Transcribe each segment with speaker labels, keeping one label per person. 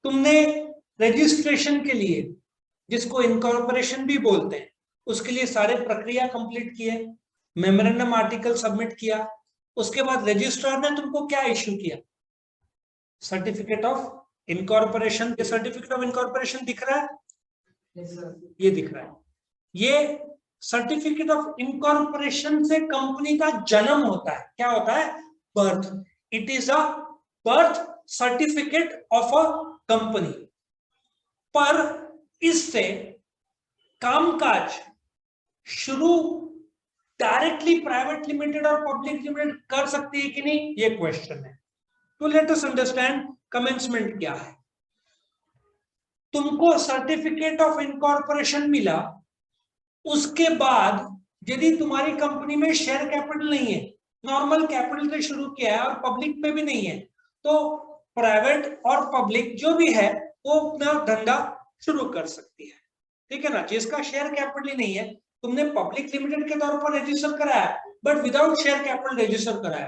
Speaker 1: तुमने रजिस्ट्रेशन के लिए, जिसको इनकॉर्पोरेशन भी बोलते हैं, उसके लिए सारे प्रक्रिया कंप्लीट किए, मेमोरेंडम आर्टिकल सबमिट किया, उसके बाद रजिस्ट्रार ने तुमको क्या इश्यू किया? Certificate of incorporation. ये सर्टिफिकेट ऑफ इनकॉर्पोरेशन दिख रहा है? ये दिख रहा है। ये सर्टिफिकेट ऑफ इनकॉर्पोरेशन से कंपनी का जन्म होता है। क्या होता है? Birth. It is a birth certificate of a company. पर इससे कामकाज शुरू डायरेक्टली प्राइवेट लिमिटेड और पब्लिक लिमिटेड कर सकती है कि नहीं, ये क्वेश्चन है। तो लेट अस अंडरस्टैंड कमेंसमेंट क्या है। तुमको सर्टिफिकेट ऑफ इनकॉर्पोरेशन मिला, उसके बाद यदि तुम्हारी कंपनी में शेयर कैपिटल नहीं है, नॉर्मल कैपिटल से शुरू किया है और पब्लिक में भी नहीं है, तो प्राइवेट और पब्लिक जो भी है वो अपना धंधा शुरू कर सकती है। ठीक है ना? जिसका शेयर कैपिटल ही नहीं है, तुमने पब्लिक लिमिटेड के तौर पर रजिस्टर कराया but without share capital register कराया,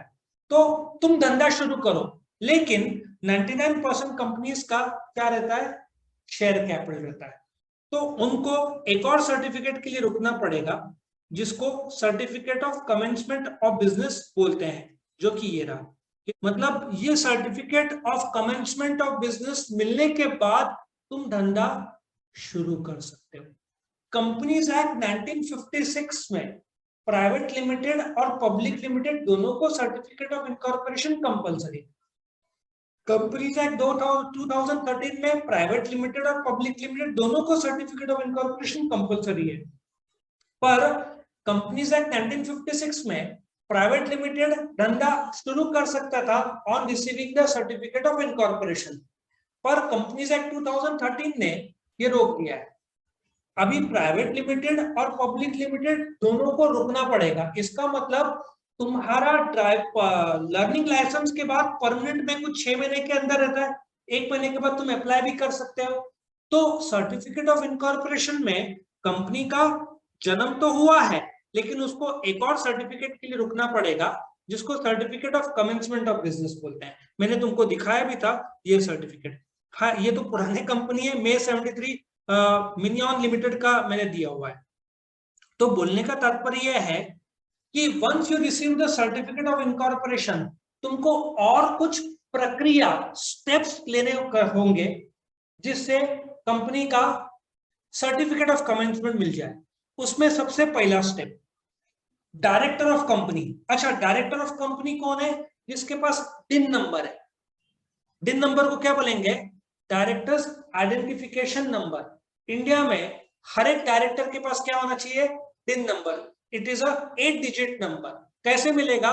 Speaker 1: तो तुम धंधा शुरू करो। लेकिन 99% कंपनीज का क्या रहता है? शेयर कैपिटल रहता है। तो उनको एक और सर्टिफिकेट के लिए रुकना पड़ेगा, जिसको certificate of commencement of business बोलते हैं, जो कि ये रहा। मतलब ये certificate of commencement of business मिलने के बाद तुम धंधा शुरू कर सकते हो। कंपनीज एक्ट 1956 में प्राइवेट लिमिटेड और पब्लिक लिमिटेड दोनों को certificate of incorporation compulsory. Companies act 2013 में प्राइवेट लिमिटेड और पब्लिक लिमिटेड दोनों को सर्टिफिकेट ऑफ इनकॉर्पोरेशन कंपलसरी है। पर कंपनीज एक्ट 1956 में प्राइवेट लिमिटेड धंधा शुरू कर सकता था on receiving the certificate of incorporation, पर कंपनीज एक्ट 2013 ने ये रोक दिया है। अभी प्राइवेट लिमिटेड और पब्लिक लिमिटेड दोनों को रुकना पड़ेगा। इसका मतलब तुम्हारा लर्निंग लाइसेंस के बाद परमानेंट में कुछ 6 महीने के अंदर रहता है, 1 महीने के बाद तुम अप्लाई भी कर सकते हो। तो सर्टिफिकेट ऑफ इनकॉर्पोरेशन में कंपनी का जन्म तो हुआ है, लेकिन उसको एक और सर्टिफिकेट के लिए रुकना पड़ेगा, जिसको certificate of commencement of business बोलते हैं। मैंने तुमको दिखाया भी था ये सर्टिफिकेट। हाँ, ये तो पुरानी कंपनी है, May 73 मिनियन लिमिटेड का मैंने दिया हुआ है। तो बोलने का तात्पर्य यह है कि once you receive the certificate of incorporation, तुमको और कुछ प्रक्रिया स्टेप्स लेने होंगे जिससे कंपनी का सर्टिफिकेट ऑफ कमेंसमेंट मिल जाए। उसमें सबसे पहला स्टेप डायरेक्टर ऑफ कंपनी। अच्छा, डायरेक्टर ऑफ कंपनी कौन है? जिसके पास डिन नंबर है। डिन नंबर को क्या बोलेंगे? Directors identification number. इंडिया में हर एक डायरेक्टर के पास क्या होना चाहिए? डिन number. It is a 8 digit number. कैसे मिलेगा?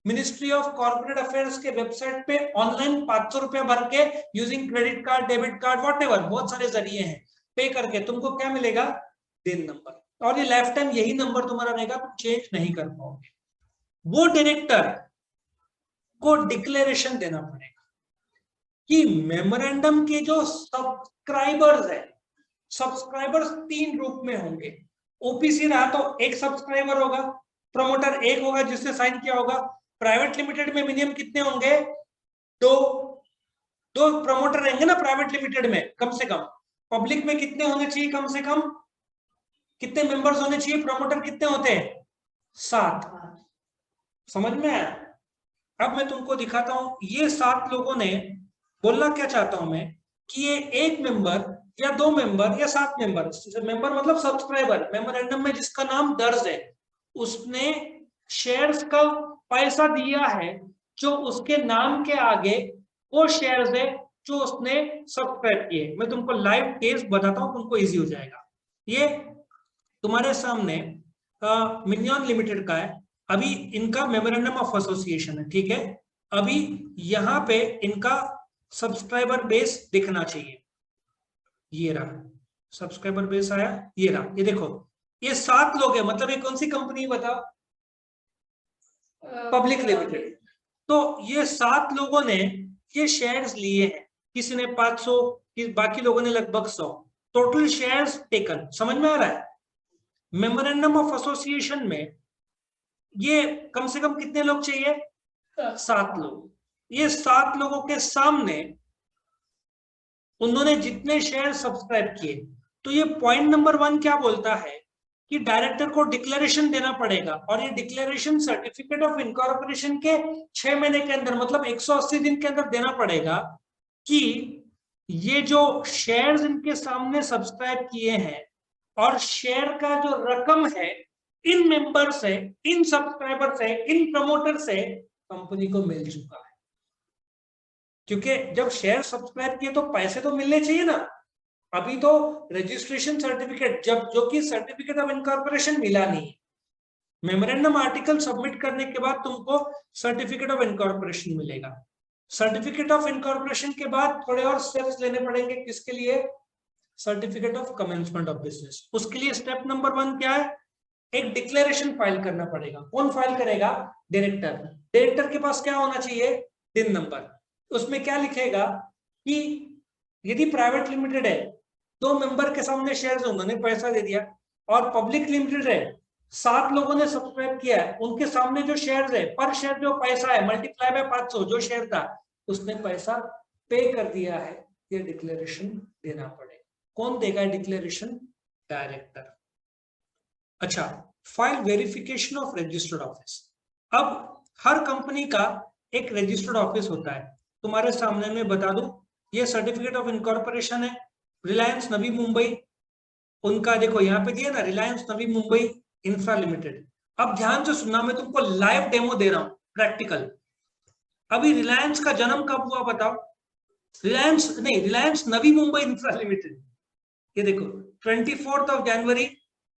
Speaker 1: मिनिस्ट्री ऑफ कॉर्पोरेट अफेयर्स के वेबसाइट पे ऑनलाइन 500 रुपया भर के using credit card, debit card, whatever, बहुत सारे जरिए हैं, पे करके तुमको क्या मिलेगा? डिन नंबर। और ये लाइफ टाइम यही नंबर तुम्हारा रहेगा, तुम चेंज नहीं कर पाओगे। वो डायरेक्टर को डिक्लेरेशन देना पड़ेगा कि मेमोरेंडम के जो सब्सक्राइबर्स है, सब्सक्राइबर्स 3 रूप में होंगे। ओपीसी रहा तो एक सब्सक्राइबर होगा, प्रमोटर एक होगा जिसने साइन किया होगा। प्राइवेट लिमिटेड में मिनिमम कितने होंगे? दो प्रमोटर रहेंगे ना प्राइवेट लिमिटेड में, कम से कम। पब्लिक में कितने होने चाहिए? कम से कम कितने मेंबर्स होने चाहिए? प्रमोटर कितने होते हैं? 7। समझ में आया? अब मैं तुमको दिखाता हूं। ये 7 लोगों ने, बोलना क्या चाहता हूं मैं, कि ये एक मेंबर या 2 मेंबर या 7 मेंबर, मेंबर मतलब सब्सक्राइबर, मेमोरेंडम में जिसका नाम दर्ज है, उसने शेयर्स का पैसा दिया है जो उसके नाम के आगे वो शेयर्स है जो उसने सब्सक्राइब किए। मैं तुमको लाइव केस बताता हूं, तुमको इजी हो जाएगा। ये तुम्हारे सामने मिनियन लिमिटेड का है। अभी इनका मेमोरेंडम ऑफ एसोसिएशन है, ठीक है। अभी यहाँ पे इनका सब्सक्राइबर बेस दिखना चाहिए। ये रहा सब्सक्राइबर बेस आया, ये रहा, ये देखो, ये 7 लोग हैं। मतलब ये कौन सी कंपनी बताओ? Public limited. तो ये 7 लोगों ने ये शेयर्स लिए हैं। किसी ने 500, बाकी लोगों ने लगभग 100। Total shares taken. समझ में आ रहा है? मेमोरेंडम ऑफ एसोसिएशन में ये कम से कम कितने लोग चाहिए? 7 लोग। ये 7 लोगों के सामने उन्होंने जितने शेयर सब्सक्राइब किए। तो ये पॉइंट नंबर 1 क्या बोलता है कि डायरेक्टर को डिक्लेरेशन देना पड़ेगा, और ये डिक्लेरेशन सर्टिफिकेट ऑफ इनकॉर्पोरेशन के 6 महीने के अंदर, मतलब 180 दिन के अंदर देना पड़ेगा कि ये जो शेयर्स इनके सामने सब्सक्राइब किए हैं और शेयर का जो रकम है इन मेंबर से, इन सब्सक्राइबर से, इन प्रमोटर से कंपनी को मिल चुका है। क्योंकि जब शेयर सब्सक्राइब किए तो पैसे तो मिलने चाहिए ना। अभी तो रजिस्ट्रेशन सर्टिफिकेट, जब जो कि सर्टिफिकेट ऑफ इनकॉर्पोरेशन मिला नहीं, मेमोरेंडम आर्टिकल सबमिट करने के बाद तुमको सर्टिफिकेट ऑफ इनकॉर्पोरेशन मिलेगा। सर्टिफिकेट ऑफ इनकॉर्पोरेशन के बाद थोड़े और स्टेप्स लेने पड़ेंगे। किसके लिए? Certificate of commencement of business. उसके लिए स्टेप नंबर 1 क्या है? एक डिक्लेरेशन फाइल करना पड़ेगा। कौन फाइल करेगा? डायरेक्टर। डायरेक्टर के पास क्या होना चाहिए? दिन नंबर। उसमें क्या लिखेगा कि यदि प्राइवेट लिमिटेड है, 2 मेंबर के सामने शेयर्स, उन्होंने पैसा दे दिया, और पब्लिक लिमिटेड है, 7 लोगों ने सब्सक्राइब किया है, उनके सामने जो शेयर्स है, पर शेयर जो पैसा है मल्टीप्लाई बाय 500 जो शेयर था, उसने पैसा पे कर दिया है। ये डिक्लेरेशन देना पड़ेगा। कौन देगा डिक्लेरेशन? डायरेक्टर। अच्छा, file verification of registered office. अब हर कंपनी का एक रजिस्टर्ड ऑफिस होता है। तुम्हारे सामने मैं बता दूं, ये सर्टिफिकेट ऑफ इनकॉर्पोरेशन है रिलायंस नवी मुंबई, उनका देखो यहाँ पे दिया ना, रिलायंस नवी मुंबई इंफ्रा लिमिटेड। अब ध्यान से सुनना, मैं तुमको लाइव डेमो दे रहा हूं, प्रैक्टिकल। अभी रिलायंस का जन्म कब हुआ बताओ? Reliance Navi Mumbai infra limited, ये देखो 24 जनवरी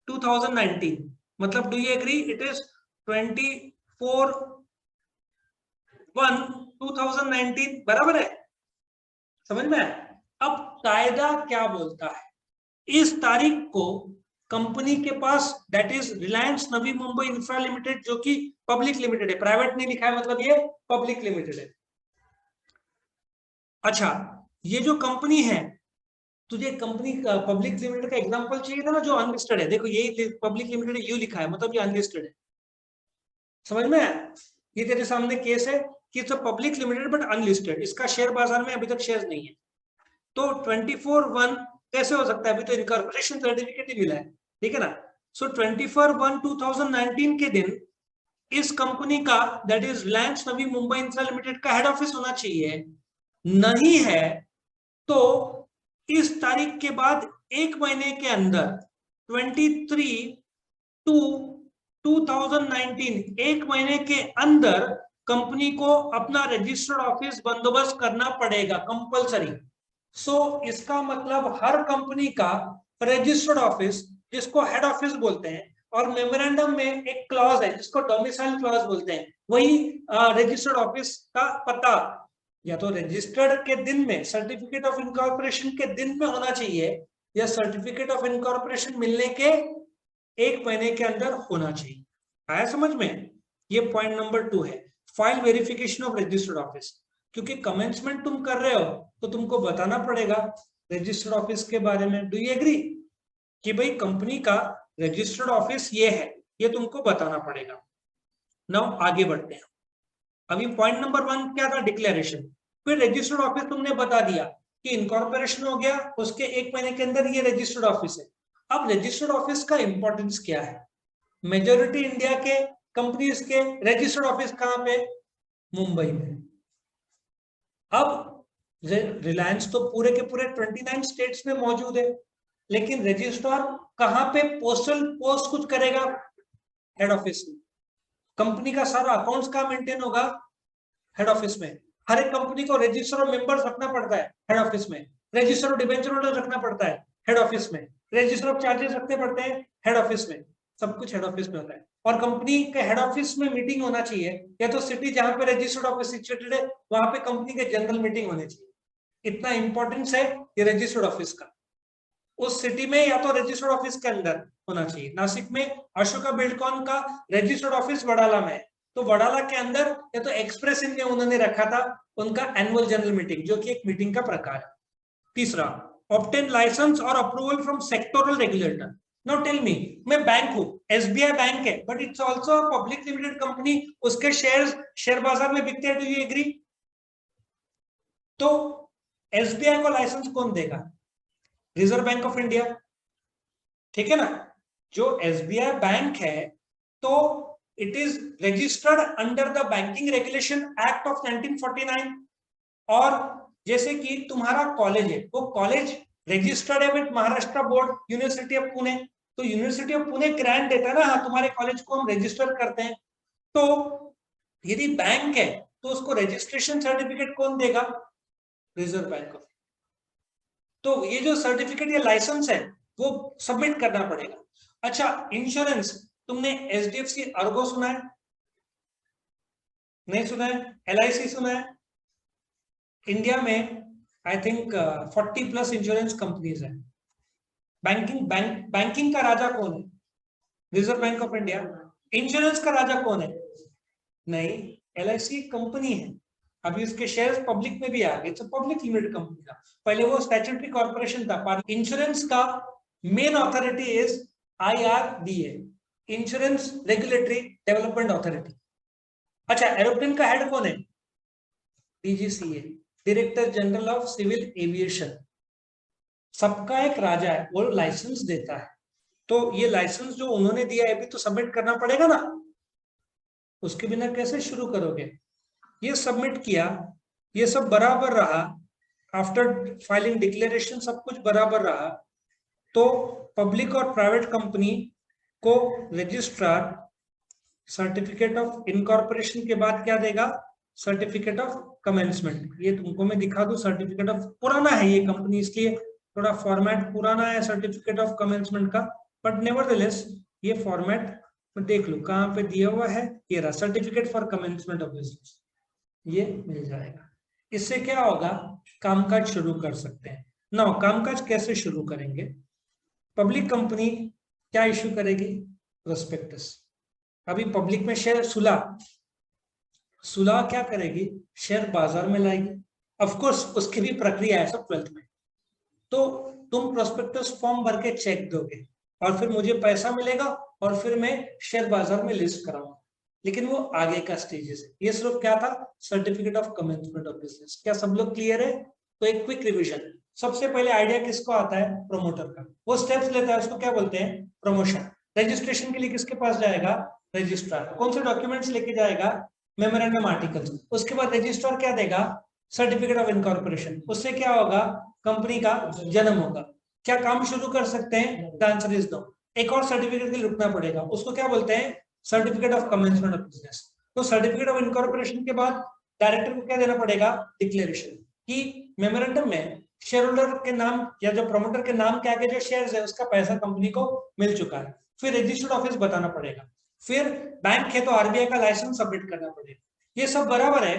Speaker 1: 2019, मतलब do you agree it is 24/1/2019, बराबर है? समझ में आया? अब कायदा क्या बोलता है? इस तारीख को कंपनी के पास, that is Reliance Navi Mumbai infra limited, जो कि पब्लिक लिमिटेड है, प्राइवेट नहीं लिखा है, मतलब ये पब्लिक लिमिटेड है। अच्छा, ये जो कंपनी है, तुझे कंपनी का पब्लिक लिमिटेड का एग्जांपल चाहिए था ना जो अनलिस्टेड है। देखो ये पब्लिक लिमिटेड यू लिखा है, मतलब ये अनलिस्टेड है। समझ में आया? ये तेरे सामने केस है कि it's a public limited but unlisted, इसका शेयर बाजार में अभी तक शेयर नहीं है। तो 24/1 कैसे हो सकता है? अभी तो इनकॉर्पोरेशन सर्टिफिकेट ही मिला है, ठीक है ना? सो 24/1/2019 के दिन इस कंपनी का, that is Reliance Navi Mumbai infra limited का हेड ऑफिस होना चाहिए। नहीं है तो इस तारीख के बाद 1 महीने के अंदर 23/2/2019, 1 महीने के अंदर कंपनी को अपना रजिस्टर्ड ऑफिस बंदोबस्त करना पड़ेगा, कंपलसरी। सो इसका मतलब हर कंपनी का रजिस्टर्ड ऑफिस, जिसको हेड ऑफिस बोलते हैं, और मेमोरेंडम में एक क्लॉज है जिसको डोमिसाइल क्लॉज बोलते हैं, वही रजिस्टर्ड ऑफिस का पता या तो रजिस्टर्ड के दिन में, सर्टिफिकेट ऑफ इनकॉर्पोरेशन के दिन में होना चाहिए, या सर्टिफिकेट ऑफ इनकॉर्पोरेशन मिलने के 1 महीने के अंदर होना चाहिए। आया समझ में? ये पॉइंट नंबर 2 है, file verification of registered office. क्योंकि कमेंसमेंट तुम कर रहे हो तो तुमको बताना पड़ेगा रजिस्टर्ड ऑफिस के बारे में। डू यू एग्री कि भाई कंपनी का रजिस्टर्ड ऑफिस ये है, ये तुमको बताना पड़ेगा। नाउ आगे बढ़ते हैं। अभी पॉइंट नंबर 1 क्या था? डिक्लेरेशन। फिर रजिस्टर्ड ऑफिस तुमने बता दिया कि इनकॉर्पोरेशन हो गया, उसके 1 महीने के अंदर ये रजिस्टर्ड ऑफिस है। अब रजिस्टर्ड ऑफिस का इंपॉर्टेंस क्या है? मेजॉरिटी इंडिया के कंपनीज के रजिस्टर्ड ऑफिस कहां पे? मुंबई में। अब रिलायंस तो पूरे के पूरे 29 स्टेट्स में मौजूद है, लेकिन रजिस्ट्रार कहां पे पोस्टल पोस्ट कुछ करेगा? हेड ऑफिस में। कंपनी का सारा अकाउंट्स का मेंटेन होगा हेड ऑफिस में। हर एक कंपनी को रजिस्टर ऑफ मेंबर्स रखना पड़ता है हेड ऑफिस में, रजिस्टर ऑफ डिबेंचर होल्डर रखना पड़ता है हेड ऑफिस में, रजिस्टर ऑफ चार्जेस रखने पड़ते हैं हेड ऑफिस में। सब कुछ हेड ऑफिस में होता है। और कंपनी के हेड ऑफिस में मीटिंग होना चाहिए, या तो सिटी जहां पे रजिस्टर्ड ऑफिस सिचुएटेड है वहां पे कंपनी के जनरल मीटिंग होनी चाहिए। इतना इंपॉर्टेंस है ये रजिस्टर्ड ऑफिस का। उस सिटी में या तो रजिस्टर्ड ऑफिस के अंदर होना चाहिए। नासिक में अशोका बिल्डकॉन का रजिस्टर्ड ऑफिस वडाला में है, तो वडाला के अंदर या तो एक्सप्रेस इनने उन्होंने रखा था उनका एनुअल जनरल मीटिंग, जो कि एक मीटिंग का प्रकार है। तीसरा, ऑब्टेन लाइसेंस और approval from sectoral regulator. Now tell me, मैं बैंक हूं, एसबीआई बैंक है, but it's also a public limited company, उसके शेयर्स शेयर बाजार में बिकते हैं। Do you agree? तो एसबीआई को लाइसेंस कौन देगा? रिजर्व बैंक ऑफ इंडिया, ठीक है ना। जो एसबीआई बैंक है तो it is registered under the banking regulation act of 1949। और जैसे कि तुम्हारा कॉलेज है, वो कॉलेज रजिस्टर्ड है with Maharashtra board, university of Pune. तो यूनिवर्सिटी ऑफ पुणे ग्रांट देता है ना, हाँ तुम्हारे कॉलेज को हम रजिस्टर करते हैं। तो यदि बैंक है तो उसको रजिस्ट्रेशन सर्टिफिकेट कौन देगा? Reserve bank of. तो ये जो सर्टिफिकेट या लाइसेंस है वो सबमिट करना पड़ेगा। अच्छा, इंश्योरेंस, तुमने एचडीएफसी अर्गो सुना है? नहीं सुना है? एलआईसी सुना है? इंडिया में आई थिंक 40+ इंश्योरेंस कंपनीज है। बैंकिंग का राजा कौन है? Reserve bank of India. Insurance का राजा कौन है? नहीं, एलआईसी कंपनी है। अभी उसके शेयर्स पब्लिक में भी आ गए, पब्लिक लिमिटेड कंपनी था, पहले वो स्टैट्यूटरी कॉर्पोरेशन था। इंश्योरेंस का main authority is IRDA, insurance regulatory development authority. अच्छा, एरोप्लेन का हेड कौन है? DGCA, director general of civil aviation. सबका एक राजा है, वो लाइसेंस देता है। तो ये लाइसेंस जो उन्होंने दिया है अभी तो सबमिट करना पड़ेगा ना, उसके बिना कैसे शुरू करोगे? ये सबमिट किया, ये सब बराबर रहा, आफ्टर फाइलिंग डिक्लेरेशन सब कुछ बराबर रहा, तो पब्लिक और प्राइवेट कंपनी को रजिस्ट्रार सर्टिफिकेट ऑफ इनकॉर्पोरेशन के बाद क्या देगा? Certificate of commencement. ये तुमको मैं दिखा दूं, सर्टिफिकेट ऑफ, पुराना है ये कंपनी इसलिए थोड़ा फॉर्मेट पुराना है सर्टिफिकेट ऑफ कमेंसमेंट का, बट नेवरदलेस ये फॉर्मेट देख लो कहाँ पे दिया हुआ है। ये रहा certificate for commencement of business, ये मिल जाएगा। इससे क्या होगा? कामकाज शुरू कर सकते हैं ना। कामकाज कैसे शुरू करेंगे? पब्लिक कंपनी क्या इश्यू करेगी? प्रोस्पेक्टस। अभी पब्लिक में शेयर सुलह क्या करेगी? शेयर बाजार में लाएगी। ऑफ कोर्स उसकी भी प्रक्रिया है सब 12th में। तो तुम प्रोस्पेक्टस फॉर्म भर के चेक दोगे और फिर मुझे पैसा मिलेगा और फिर मैं शेयर बाजार में लिस्ट कराऊंगा, लेकिन वो आगे का स्टेजेस है। ये सिर्फ क्या था? Certificate of commencement of business. क्या सब लोग क्लियर है? तो एक क्विक रिवीजन। सबसे पहले आइडिया किसको आता है? प्रोमोटर का। वो स्टेप्स लेता है, उसको क्या बोलते हैं? प्रमोशन। रजिस्ट्रेशन के लिए किसके पास जाएगा? रजिस्ट्रार। कौन से डॉक्यूमेंट्स लेके जाएगा? Memorandum articles. उसके बाद रजिस्ट्रार क्या देगा? Certificate of incorporation. उससे क्या होगा? कंपनी का जन्म होगा। क्या काम शुरू कर सकते हैं? The answer is no. एक और सर्टिफिकेट के लिए रुकना पड़ेगा, उसको क्या बोलते हैं? Certificate of commencement of business. तो सर्टिफिकेट ऑफ इनकॉर्पोरेशन के बाद डायरेक्टर को क्या देना पड़ेगा? डिक्लेरेशन कि मेमोरेंडम में शेयर होल्डर के नाम या जो प्रमोटर के नाम के आगे जो शेयर्स है उसका पैसा कंपनी को मिल चुका है। फिर रजिस्टर्ड ऑफिस बताना पड़ेगा। फिर बैंक है तो आरबीआई का लाइसेंस सबमिट करना पड़ेगा। ये सब बराबर है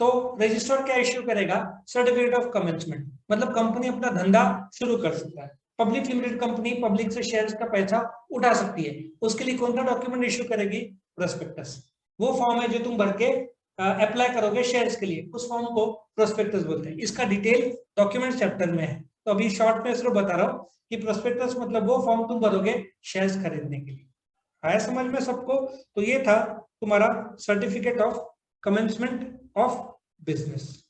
Speaker 1: तो रजिस्टर क्या इश्यू करेगा? Certificate of commencement. मतलब कंपनी अपना धंधा शुरू कर सकता है। पब्लिक लिमिटेड कंपनी पब्लिक से शेयर्स का पैसा उठा सकती है। उसके लिए कौन सा डॉक्यूमेंट इश्यू करेगी? प्रोस्पेक्टस। वो फॉर्म है जो तुम भर के अप्लाई करोगे शेयर्स के लिए, उस फॉर्म को प्रोस्पेक्टस बोलते हैं। इसका डिटेल डॉक्यूमेंट चैप्टर में है, तो अभी शॉर्ट में सिर्फ बता रहा हूँ कि प्रोस्पेक्टस मतलब वो फॉर्म तुम भरोगे शेयर्स खरीदने के लिए। आया समझ में सबको? तो ये था तुम्हारा certificate of commencement of business.